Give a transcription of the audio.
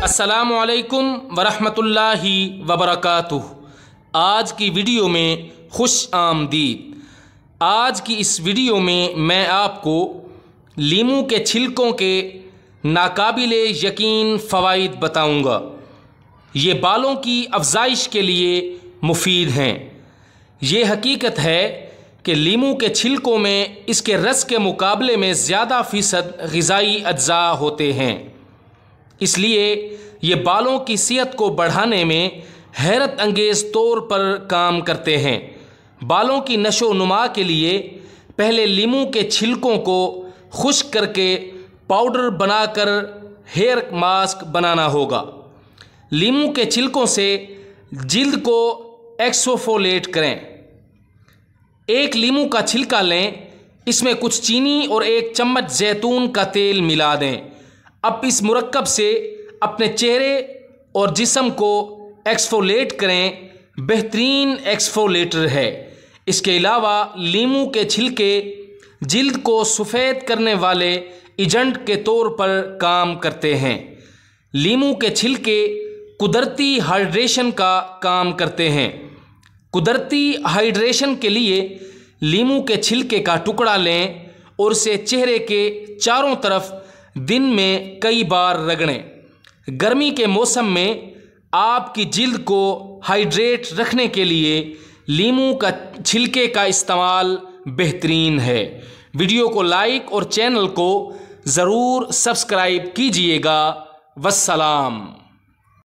अस्सलामुअलैकुम वरहमतुल्लाहि वबरकातुह। आज की वीडियो में खुश आमदीद। आज की इस वीडियो में मैं आपको लीमू के छिलकों के नाकाबिले यकीन फ़वाइद बताऊंगा। ये बालों की अफजाइश के लिए मुफीद हैं। ये हकीकत है कि लीमू के छिलकों में इसके रस के मुकाबले में ज़्यादा फ़ीसद ग़िज़ाई अज्जा होते हैं, इसलिए ये बालों की सेहत को बढ़ाने में हैरत अंगेज़ तौर पर काम करते हैं। बालों की नशो नुमा के लिए पहले लीमू के छिलकों को खुश्क करके पाउडर बनाकर हेयर मास्क बनाना होगा। लीमू के छिलकों से जिल्द को एक्सफोलिएट करें। एक लीमू का छिलका लें, इसमें कुछ चीनी और एक चम्मच जैतून का तेल मिला दें। अब इस मुरक्कब से अपने चेहरे और जिस्म को एक्सफोलिएट करें। बेहतरीन एक्सफोलिएटर है। इसके अलावा लीमू के छिलके जिल्द को सफ़ेद करने वाले एजेंट के तौर पर काम करते हैं। लीमू के छिलके कुदरती हाइड्रेशन का काम करते हैं। कुदरती हाइड्रेशन के लिए लीमू के छिलके का टुकड़ा लें और उसे चेहरे के चारों तरफ दिन में कई बार रगड़ें। गर्मी के मौसम में आपकी जिल्द को हाइड्रेट रखने के लिए लीमू का छिलके का इस्तेमाल बेहतरीन है। वीडियो को लाइक और चैनल को ज़रूर सब्सक्राइब कीजिएगा। वस्सलाम।